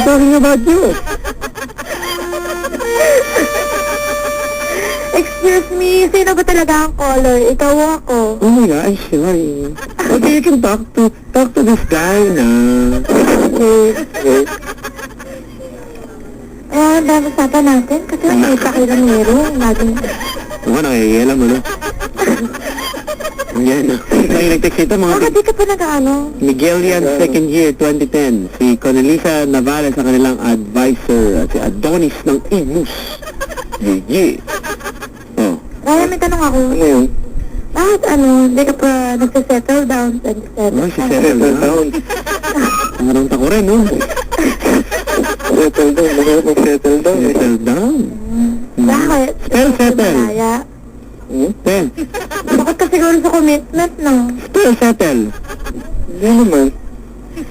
Talking about you. Excuse me, sino ba talaga ang caller? Ikaw o ako? Oh my gosh, sorry. Okay, you can talk to this guy na. Okay. Ang dami usapan natin kasi may pakailanero. Laging... Ano, nakikialam ano? Yan. Ay, nag-text ito mga... Bakit di ka pa nag-ano? Miguel yan, second year, 2010. Si Conelisa Navales sa kanilang advisor. Si Adonis ng Imus. Gigi. Oh. Ryan, may tanong ako. Ano yun? Bakit hindi ka pa nagsisettle down? 27? Oh, si settle down. Parang tako rin, no? Settle down. Bakit mag-settle down? Settle down. Bakit? Spell settle. Malaya. Ten. Bakit ka siguro sa commitment, no? Spell settle. Hindi naman.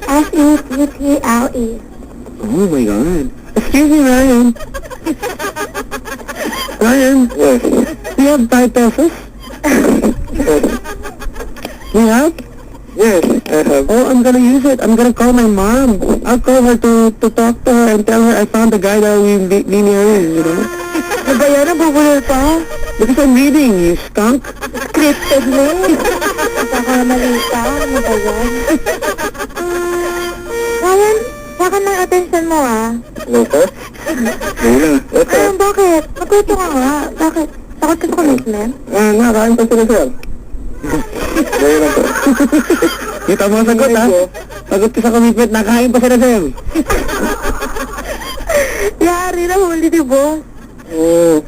S-U-T-T-L-E. Oh my God. Excuse me, Ryan. Ryan? Yes. Do you have 5 pesos? Yes. You have? Yes, I have. Oh, I'm gonna use it. I'm gonna call my mom. I'll call her to talk to her and tell her I found the guy that we'll be marrying, you know? Ano ba yan? Nabubulol pa? Because I'm reading, you skunk. Scripted mo. Nakakamali ka. Ano ba yan? Ryan, saka ng attention mo, Hello, sir? Wala. Ayun, bakit? Magkwento ka nga. Bakit? Takot ka sa commitment? Nakain pa sila, sir. Dahil lang po. Kita mo ang sagot, ha? Sagot ko sa commitment, nakain pa sila, sir. Yari na huli, di boss. Oo.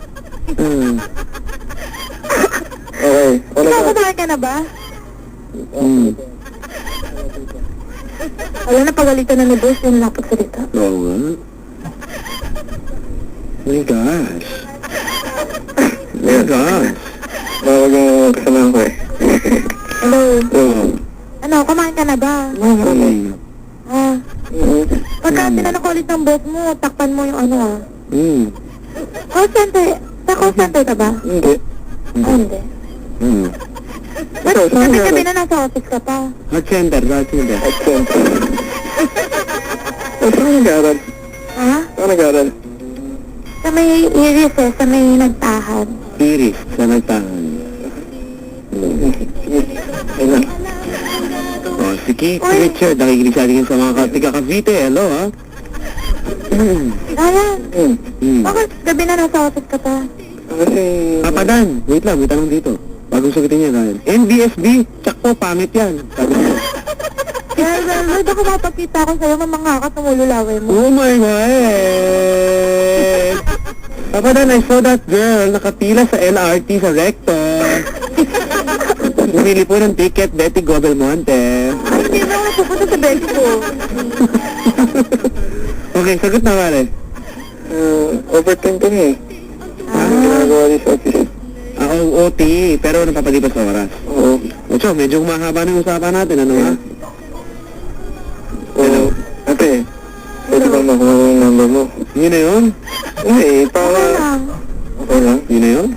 Okay. Ikaw, kumain ka na ba? Wala na, pagalitan na ni boss yung napagsalita. Oo nga. My gosh. My gosh. Bawag yung kasamahan ko eh. Hello? Oo. Ano, kumain ka na ba? Pagka tinanong ko ulit ng boss mo, takpan mo yung call center. Sa call center ka ba? Hindi. Hindi. Ba't gabi na nasa office ka pa? Heart center. Heart center. Saan nag-aaral? Ha? Saan nag-aaral? Sa may iris sa may nagtahan. Iris, sa nagtahan. Ayun. Oh, si Keith Richard, nakikinig sa atin sa mga taga-Cavite. Hello, ha? Ryan, bakit gabi na nasa office ka pa? Kasi... Papa Dan, wait lang, may tanong dito. Bagong sagutin niya, Ryan. NBSB, tsak po, pamit yan. Sabi ko. Well, ako mapagkita ko sa'yo, mamangha ka tumululaway mo. Oh my God! Papa Dan, I saw that girl nakapila sa LRT sa Recto. Bumili po ng ticket, Betty Gobelmonte. Ay, hindi na ako napupunta sa bed ko. Okay, sagot na, Mare. Overtime pa niya eh. Ano ginagawa niya sa office? OT, pero napapalipas sa oras. Oo. Ocho, medyo humahaba na yung usapan natin, ano ha? Hello? Ate, pwede ba makuha yung number mo? Yun na yun? Okay lang. Okay lang? Yun na yun?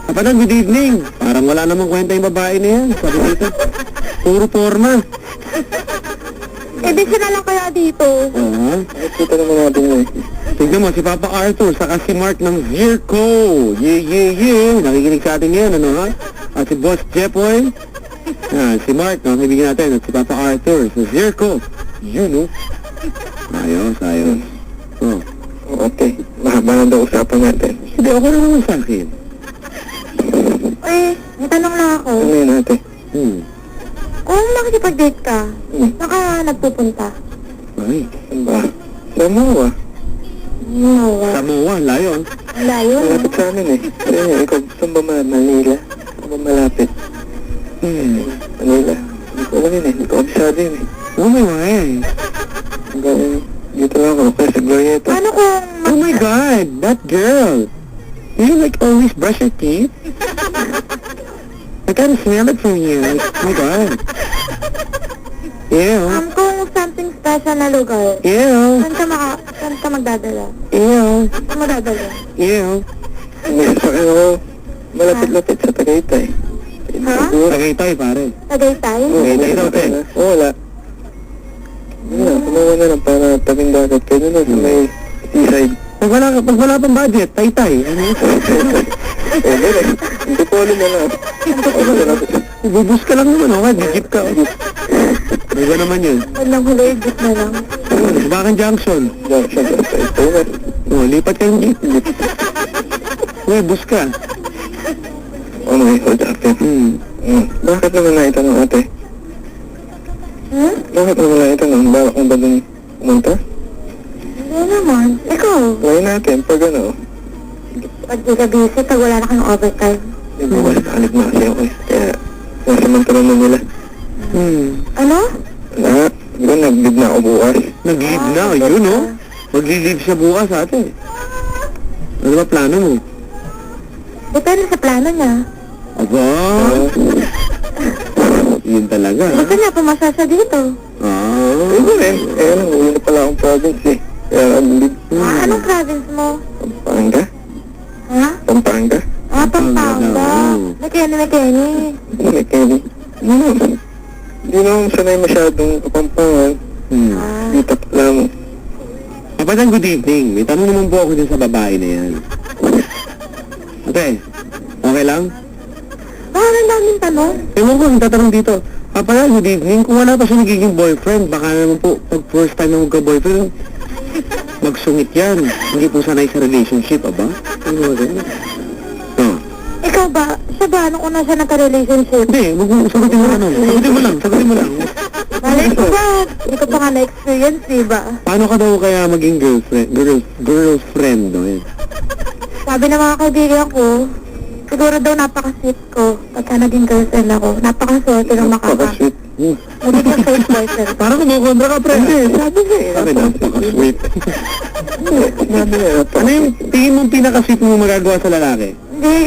Kapanan, good evening. Parang wala namang kwenta yung babae na yan. Sabi dito. Puro forma. Di siya na lang kaya dito. Nakikita naman natin mo eh. Tignan mo, si Papa Arthur, saka si Mark ng Zirco. Yeah. Nakikinig sa atin ngayon, ano ha? At si Boss Jepoy. Si Mark, kaibigan natin. At si Papa Arthur, sa Zirco. Yun, no? Ayos. Oh. Okay. Mahaba na daw usapan natin. Hindi, ako na naman sa akin. May tanong lang ako. Ano yun ate? Kung makikipag-date ka, saan ka nagpupunta? Ay, saan ba? Samoa. Samoa, layo. Layo. Malapit sa amin eh. Ayun, ikaw, saan ba Manila? Saan ba malapit? Manila. Hindi ko alam yun eh. Hindi ko abisado yun eh. Oh my God. Hanggang dito lang ako. Kaya sa Glorieta. Ano kung... Oh my God, that girl. Do you like always brush your teeth? I can smell it from you. Like, oh my God. Ew. Kung something special na lugar, Ew. saan ka magdadala? Ew. Saan mo dadala? Ew. May sakay ako. Malapit-lapit sa Tagaytay. Ha? Tagaytay, pare. Tagaytay? Tagaytay daw, te. Wala. Kumawa na lang para tabing dagat kayo na sa may seaside. Pag wala pang budget, tay-tay. Ano yun? Hindi po alam na lang. Bubus ka lang naman, okay? Jeep ka. May ba naman yun? Walang huli, jeep na lang. Bakan Junction. Lipat ka yung jeep. Uy, bus ka. Ano may hold up yun? Bakit naman naitanong ate? Bakit naman naitanong? Balak mo ba dun pumunta? Hindi naman. Ikaw, Gawin natin, pag ano? pag di ka busy, pag wala na kang overtime. Hindi ko kasi kalit na kasi ako eh. Kaya, nasamantala na nila. Ano? Di ba nag-leave na ako bukas? Nag-leave na, yun oh. Mag-leave siya bukas ate. Ano ba plano mo? Depende sa plano niya. Aba! Yun talaga. Gusto niya pumasa siya dito. Ito rin. Uwi na pala akong province eh. Kaya nag-leave. Anong province mo? Pampanga? Ha? Pampanga? Pampanga. May Kenny. Hindi na akong sanay masyadong kapampangan. Dito pa lang. Kapatang good evening. May tanong naman po ako din sa babae na yan. Ate, okay lang? Bakit ang daming tanong? Ewan ko, ang tatanong dito. Kapatang good evening. Kung wala pa siya nagiging boyfriend, baka naman po, pag first time na magka-boyfriend, magsungit yan. Hindi po sanay sa relationship, aba? Ano ba ganyan? Ikaw ba? Siya ba? Anong una siya nagka-relationship? Hindi, sagutin mo ano. Sagutin mo lang. Malay ko ba? Hindi ko pa nga na-experience, diba? Paano ka daw kaya maging girlfriend, no? Eh? Sabi ng mga kaibigan ko, siguro daw napaka-sweet ko pagka naging girlfriend ako. Napaka-swerte ng Napaka-sweet. Magiging first boyfriend. Parang kumukontra ka, pre. Sabi niya eh. Sabi, napaka-sweet. Ano yung tingin mong pinaka-sweet mo magagawa sa lalaki? Hindi.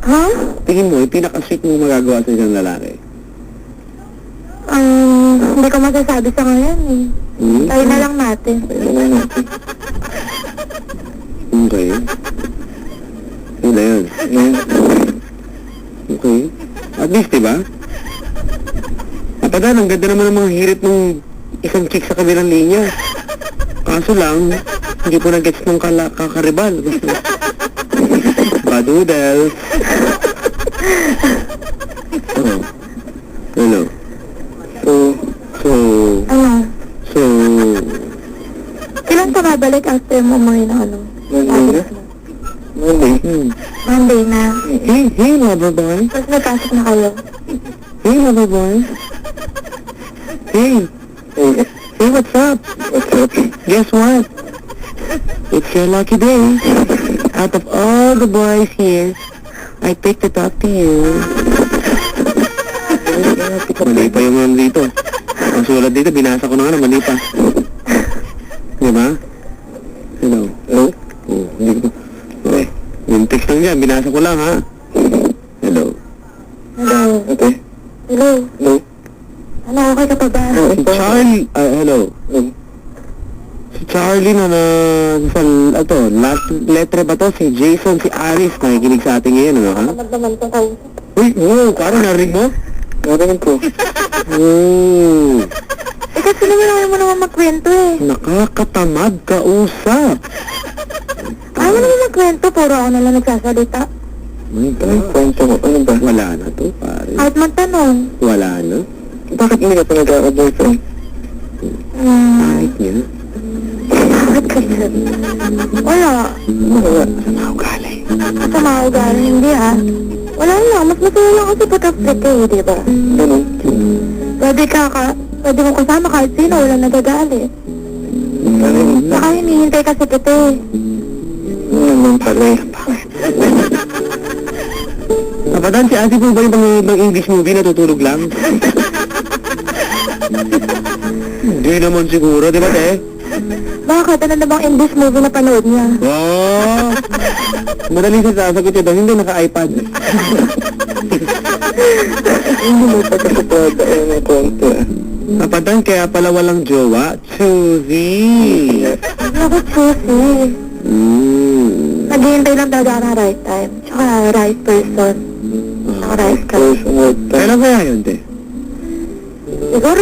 Ha? Tingin mo, yung pinaka-sweet mo magagawa sa isang lalaki? Hindi ko masasabi sa ngayon eh. Tayo na lang natin. Okay. Yun na yun. Okay. At least, diba? Kapadan, ang ganda naman ng mga hirit ng isang chick sa kabilang linya. Kaso lang, hindi po na-gets ng kakaribal. Badoodles. Oh. Hello. So, Kailan ka babalik after mo mga ano? Monday. Monday na. Hey, lover boy. Tapos nagpasok na kayo. Hey, lover boy. Hey, what's up? Guess what? It's your lucky day. Out of all the boys here, I picked to talk to you. Mali pa yung ano dito. Ang sulat dito, binasa ko na nga, mali pa. Diba? Hello? Oh, hindi ko. Okay. Yung text lang dyan, binasa ko lang, ha? Hello? Okay. Hello? Ano, okay ka pa ba? Si Charlie, hello? Si Charlie na last letter ba to? Si Jason, si Alice, nakikinig sa atin ngayon, ano, ha? Magdaman ko tayo. Uy, parang narinig mo? Narinig ko. Kasi naman mo naman magkwento eh. Nakakatamad kausap. Ayaw mo naman magkwento, puro ako nalang nagsasalita. My God. Kwento mo, ano ba? Wala na to, pare. Kahit magtanong. Wala na? Bakit hindi ka pa nagkaka-boyfriend? Kahit niya? Bakit kasi? Wala. Sama ugali. Sama ugali, hindi ah. Wala lang, mas masaya lang kasi pag-update kayo, diba? Ganun. Pwede mo kasama kahit sino, walang nagagalit. Saka hinihintay kasi kita eh. Naman pala eh. Kapadan, si ate po ba yung ibang English movie natutulog lang? Hindi naman siguro, di ba te? Bakit? Ano na bang English movie na panood niya? Oh! Madaling sasagot niya daw, hindi naka-iPad. Hindi mo pa kasi pwede na konti. Kapadan, kaya pala walang jowa. Choosy! Ako choosy. Naghihintay lang talaga ng right time. Tsaka right person. Tsaka right time. Kailan kaya yun, te? Siguro